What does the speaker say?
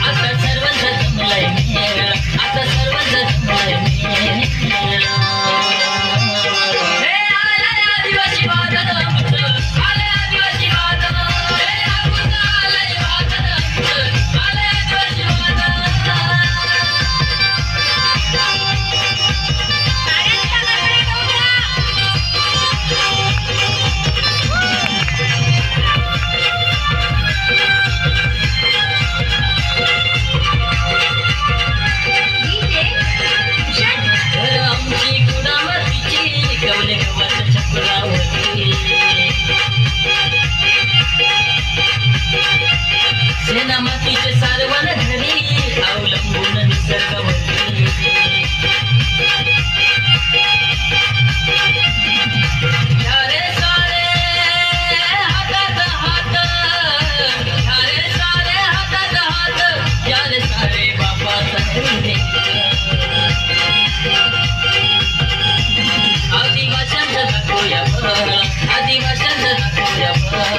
आता सर्वच जमलंय मेळ, आता सर्वच जमलंय मेळ. हे आलंय आदिवासी वादन आमचं, आलंय आदिवासी वादन. हे आगून आलंय वादन आमचं, आलंय आदिवासी वादन. आमची गुलामतीची कवले गवत चक्रावरती, सेनामातीचे सारवण घरी अवलंबून निसर्गावरती. ह्यारे सारे हातात हात, ह्यारे सारे हातात हात, यारे सारे बापाचा आदिवाशांचा दाखवूया बळ, आदिवाशांचा दाखवूया बळ.